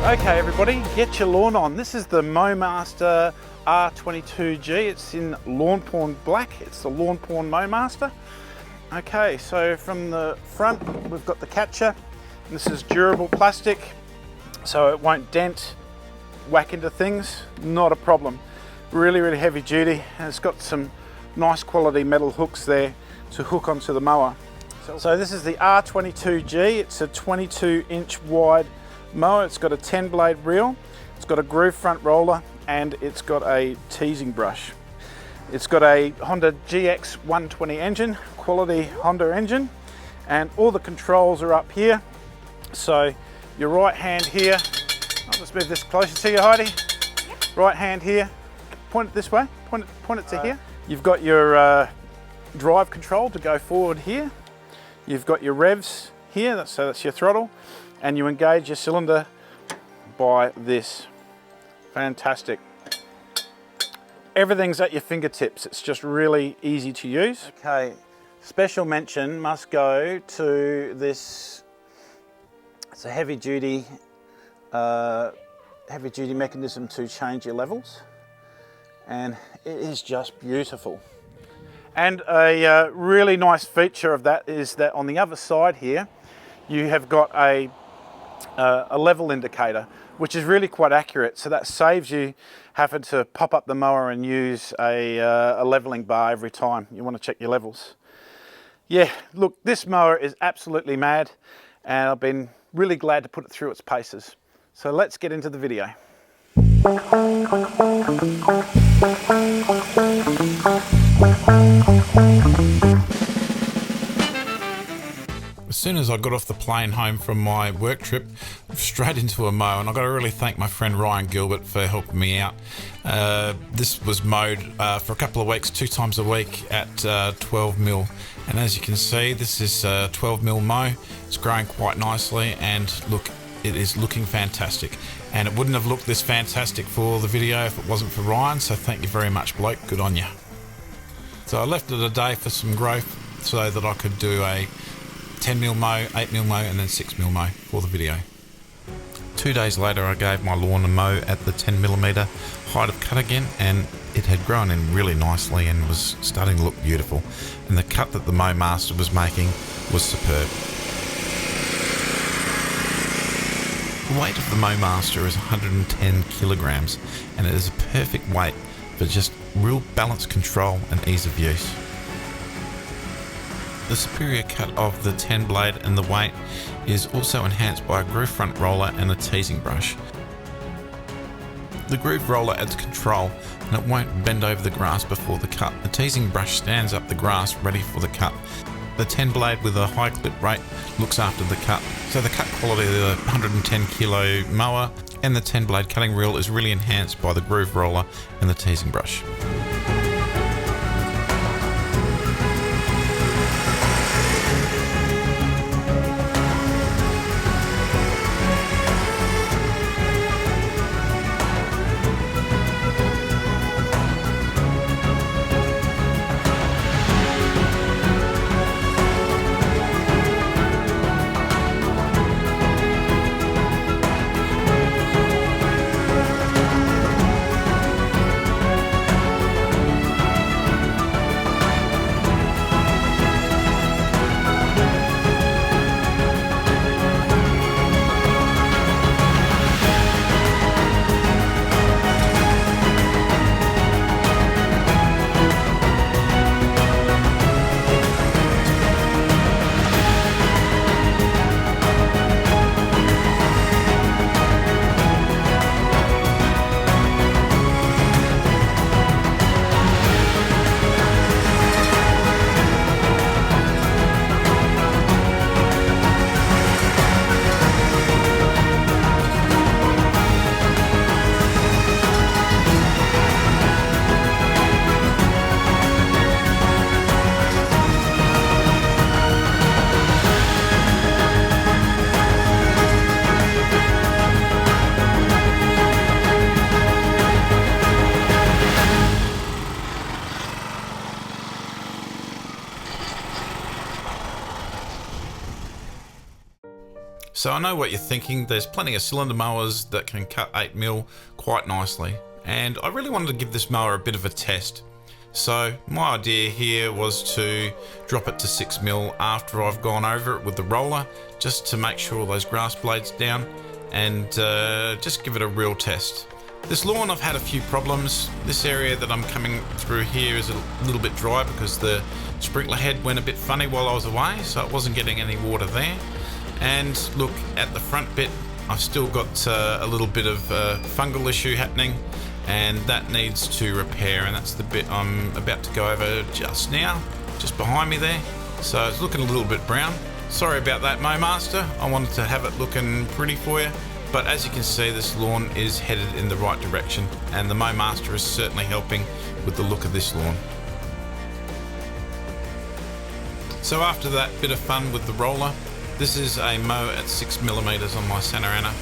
Okay everybody, get your lawn on. This is the MowMaster R22G. It's in Lawnporn black. It's the Lawnporn MowMaster. Okay, so from the front we've got the catcher. This is durable plastic, so it won't dent, whack into things, not a problem. Really, really heavy duty, and it's got some nice quality metal hooks there to hook onto the mower. So this is the R22G. It's a 22-inch wide mower. It's got a 10 blade reel, it's got a groove front roller, and it's got a teasing brush. It's got a Honda GX 120 engine, quality Honda engine, and all the controls are up here. So your right hand here, I'll just move this closer to you, Heidi. Yep. Right hand here, point it this way, point it to here. You've got your drive control to go forward here. You've got your revs here, so that's your throttle. And you engage your cylinder by this. Fantastic. Everything's at your fingertips. It's just really easy to use. Okay, special mention must go to this. It's a heavy duty mechanism to change your levels, and it is just beautiful. And a really nice feature of that is that on the other side here, you have got a level indicator, which is really quite accurate. So that saves you having to pop up the mower and use a leveling bar every time you want to check your levels. Yeah, look, this mower is absolutely mad, and I've been really glad to put it through its paces. So let's get into the video. As soon as I got off the plane home from my work trip, straight into a mow, and I've got to really thank my friend Ryan Gilbert for helping me out. This was mowed for a couple of weeks, 2 times a week at 12 mil, and as you can see, this is a 12 mil mow. It's growing quite nicely, and look, it is looking fantastic. And it wouldn't have looked this fantastic for the video if it wasn't for Ryan, so thank you very much, bloke, good on you. So I left it a day for some growth so that I could do a 10 mil mow, 8 mil mow, and then 6 mil mow for the video. 2 days later I gave my lawn a mow at the 10mm height of cut again, and it had grown in really nicely and was starting to look beautiful, and the cut that the MowMaster was making was superb. The weight of the MowMaster is 110 kilograms, and it is a perfect weight for just real balance control and ease of use. The superior cut of the 10 blade and the weight is also enhanced by a groove front roller and a teasing brush. The groove roller adds control, and it won't bend over the grass before the cut. The teasing brush stands up the grass ready for the cut. The 10 blade with a high clip rate looks after the cut. So the cut quality of the 110 kilo mower and the 10 blade cutting reel is really enhanced by the groove roller and the teasing brush. So I know what you're thinking, there's plenty of cylinder mowers that can cut 8mm quite nicely, and I really wanted to give this mower a bit of a test. So my idea here was to drop it to 6mm after I've gone over it with the roller, just to make sure all those grass blades down, and just give it a real test. This lawn, I've had a few problems. This area that I'm coming through here is a little bit dry because the sprinkler head went a bit funny while I was away, so it wasn't getting any water there. And look, at the front bit, I've still got a little bit of fungal issue happening, and that needs to repair, and that's the bit I'm about to go over just now, just behind me there. So it's looking a little bit brown. Sorry about that, MowMaster. I wanted to have it looking pretty for you, but as you can see, this lawn is headed in the right direction, and the MowMaster is certainly helping with the look of this lawn. So after that bit of fun with the roller, this is a mow at 6mm on my Santa Ana.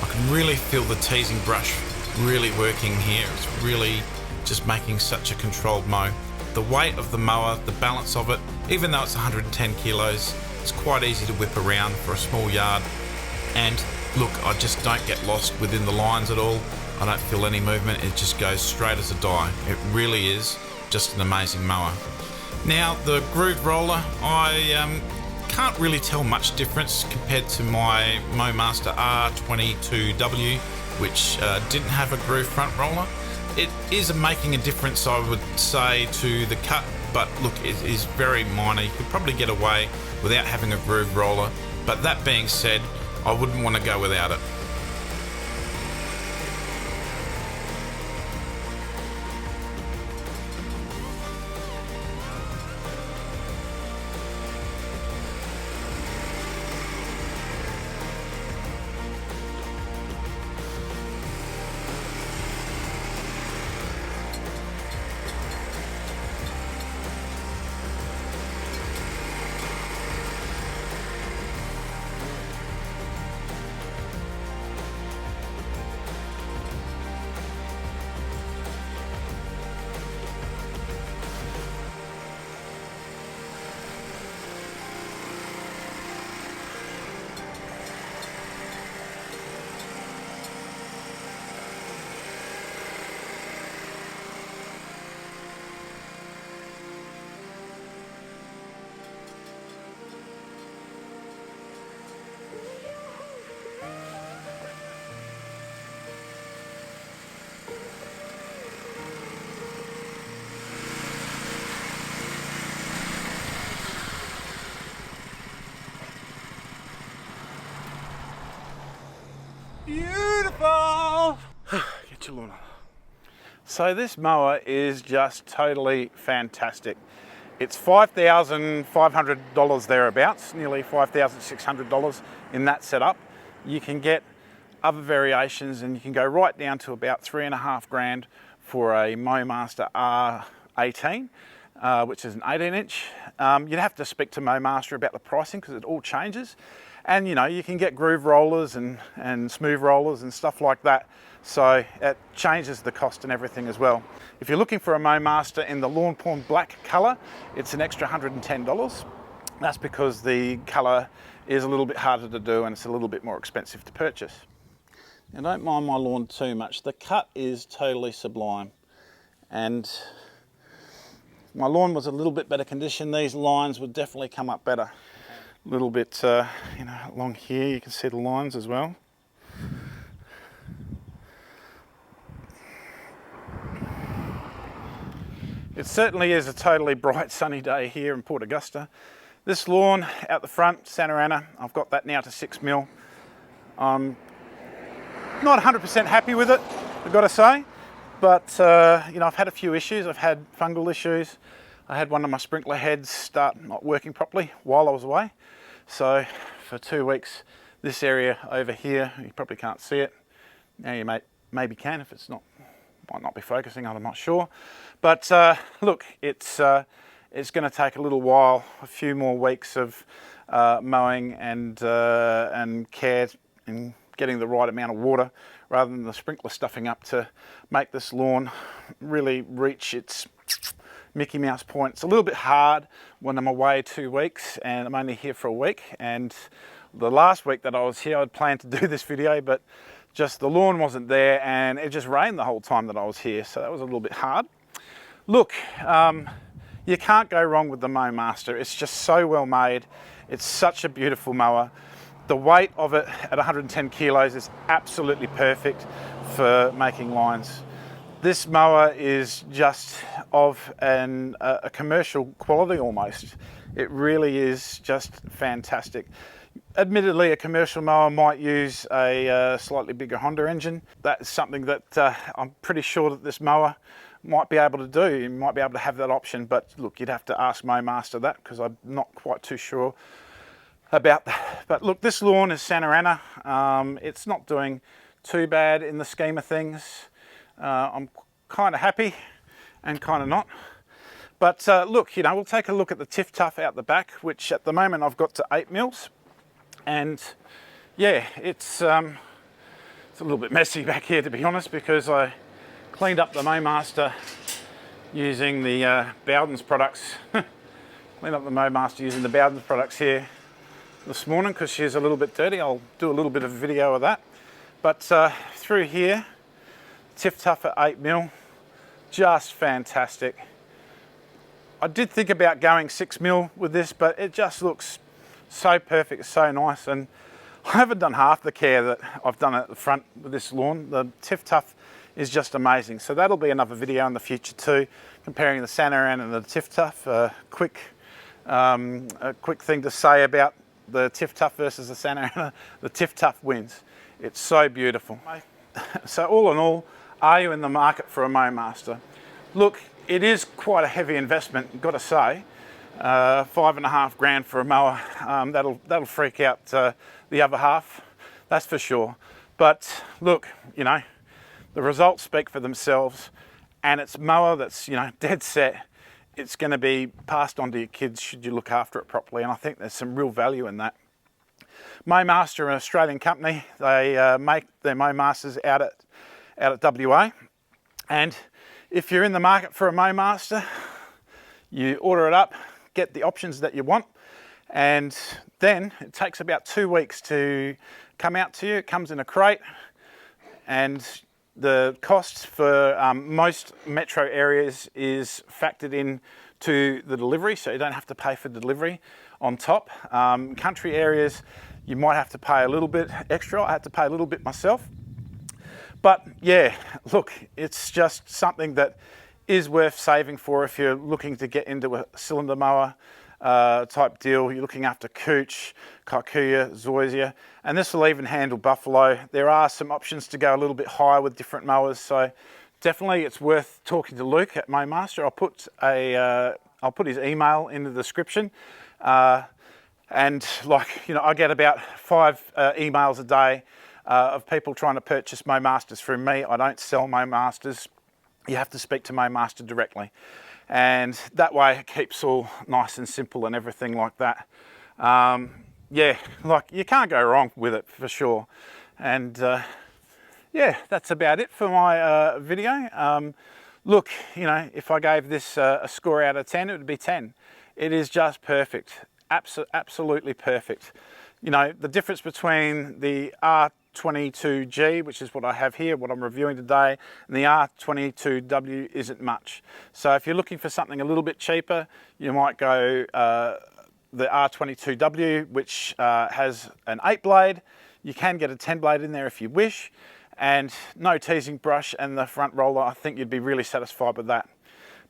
I can really feel the teasing brush really working here. It's really just making such a controlled mow. The weight of the mower, the balance of it, even though it's 110 kilos, it's quite easy to whip around for a small yard. And look, I just don't get lost within the lines at all. I don't feel any movement, it just goes straight as a die. It really is just an amazing mower. Now the groove roller, I can't really tell much difference compared to my MowMaster R22G, which didn't have a groove front roller. It is making a difference, I would say, to the cut, but look, it is very minor. You could probably get away without having a groove roller, but that being said, I wouldn't want to go without it. Beautiful! Get your lawn on. So this mower is just totally fantastic. It's $5,500 thereabouts, nearly $5,600 in that setup. You can get other variations, and you can go right down to about $3.5 grand for a MowMaster R18, which is an 18-inch. You'd have to speak to MowMaster about the pricing because it all changes. And you know, you can get groove rollers and smooth rollers and stuff like that. So it changes the cost and everything as well. If you're looking for a MowMaster in the Lawnporn black color, it's an extra $110. That's because the color is a little bit harder to do and it's a little bit more expensive to purchase. Now don't mind my lawn too much. The cut is totally sublime. And my lawn was a little bit better condition. These lines would definitely come up better. A little bit, you know, along here you can see the lines as well. It certainly is a totally bright sunny day here in Port Augusta. This lawn out the front, Santa Ana, I've got that now to 6mm. I'm not 100% happy with it, I've got to say, but you know, I've had a few issues. I've had fungal issues. I had one of my sprinkler heads start not working properly while I was away. So for 2 weeks, this area over here, you probably can't see it. Now you maybe can if it's not, might not be focusing, I'm not sure. But look, it's going to take a little while, a few more weeks of mowing and care and getting the right amount of water rather than the sprinkler stuffing up to make this lawn really reach its Mickey Mouse point. It's a little bit hard when I'm away 2 weeks and I'm only here for a week, and the last week that I was here, I'd planned to do this video, but just the lawn wasn't there and it just rained the whole time that I was here. So that was a little bit hard. Look, you can't go wrong with the MowMaster. It's just so well made. It's such a beautiful mower. The weight of it at 110 kilos is absolutely perfect for making lines. This mower is just of a commercial quality almost. It really is just fantastic. Admittedly, a commercial mower might use a slightly bigger Honda engine. That's something that I'm pretty sure that this mower might be able to do. You might be able to have that option, but look, you'd have to ask MowMaster that because I'm not quite too sure about that. But look, this lawn is Santa Ana. It's not doing too bad in the scheme of things. I'm kind of happy and kind of not. But look, you know, we'll take a look at the TifTuf out the back, which at the moment I've got to 8 mils. And yeah, it's a little bit messy back here, to be honest, because I cleaned up the MowMaster using the Bowden's products. Cleaned up the MowMaster using the Bowden's products here this morning because she's a little bit dirty. I'll do a little bit of a video of that. But through here, TifTuf at 8 mil, just fantastic. I did think about going 6 mil with this, but it just looks so perfect, so nice. And I haven't done half the care that I've done at the front with this lawn. The TifTuf is just amazing. So that'll be another video in the future too, comparing the Santa Ana and the TifTuf. A quick thing to say about the TifTuf versus the Santa Ana. The TifTuf wins. It's so beautiful. So all in all, are you in the market for a MowMaster? Look, it is quite a heavy investment, got to say. 5.5 grand for a mower. That'll freak out the other half, that's for sure. But look, you know, the results speak for themselves, and it's a mower that's, you know, dead set. It's going to be passed on to your kids should you look after it properly, and I think there's some real value in that. MowMaster are an Australian company. They make their MowMasters out at WA, and if you're in the market for a MowMaster, you order it up, get the options that you want, and then it takes about 2 weeks to come out to you. It comes in a crate, and the cost for most metro areas is factored in to the delivery, so you don't have to pay for delivery on top. Country areas, you might have to pay a little bit extra. I had to pay a little bit myself. But yeah, look, it's just something that is worth saving for if you're looking to get into a cylinder mower type deal. You're looking after Cooch, Kikuyu, Zoysia, and this will even handle buffalo. There are some options to go a little bit higher with different mowers, so definitely it's worth talking to Luke at MowMaster. I'll put his email in the description. And like, you know, I get about 5 emails a day of people trying to purchase MowMasters from me. I don't sell MowMasters. You have to speak to MowMaster directly. And that way it keeps all nice and simple and everything like that. Yeah, like you can't go wrong with it for sure. And yeah, that's about it for my video. Look, you know, if I gave this a score out of 10, it would be 10. It is just perfect. Absolutely perfect. You know, the difference between the R22G, which is what I have here, what I'm reviewing today, and the R22W isn't much. So if you're looking for something a little bit cheaper, you might go the R22W, which has an 8 blade. You can get a 10 blade in there if you wish, and no teasing brush and the front roller. I think you'd be really satisfied with that.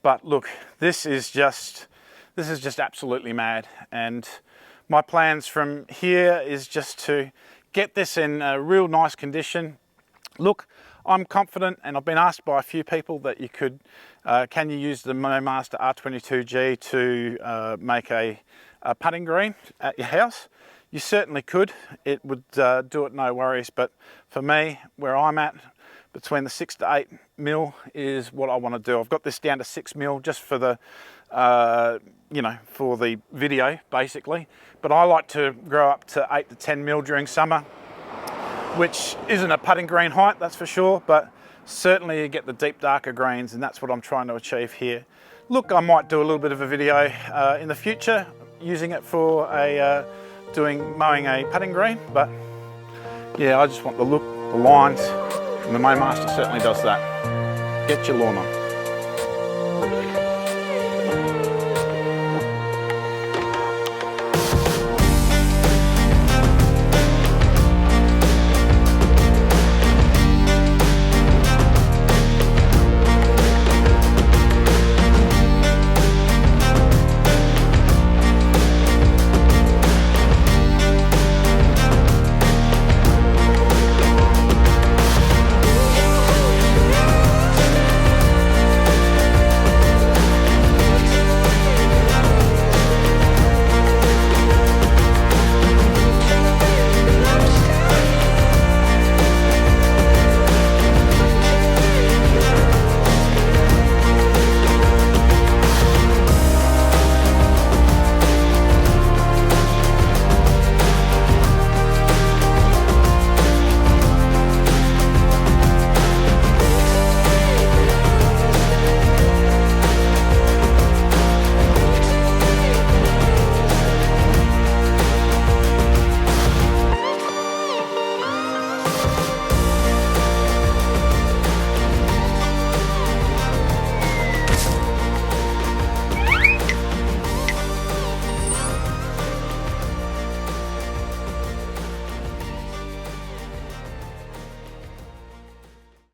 But look, this is just absolutely mad, and my plans from here is just to get this in a real nice condition. Look, I'm confident, and I've been asked by a few people that you could, can you use the MowMaster R22G to make a putting green at your house? You certainly could. It would do it no worries, but for me, where I'm at, between the 6 to 8 mil is what I want to do. I've got this down to 6 mil just for the, you know, for the video basically. But I like to grow up to 8 to 10 mil during summer, which isn't a putting green height, that's for sure, but certainly you get the deep darker greens, and that's what I'm trying to achieve here. Look, I might do a little bit of a video in the future using it for a mowing a putting green, but yeah, I just want the look, the lines, and the MowMaster certainly does that. Get your lawn on.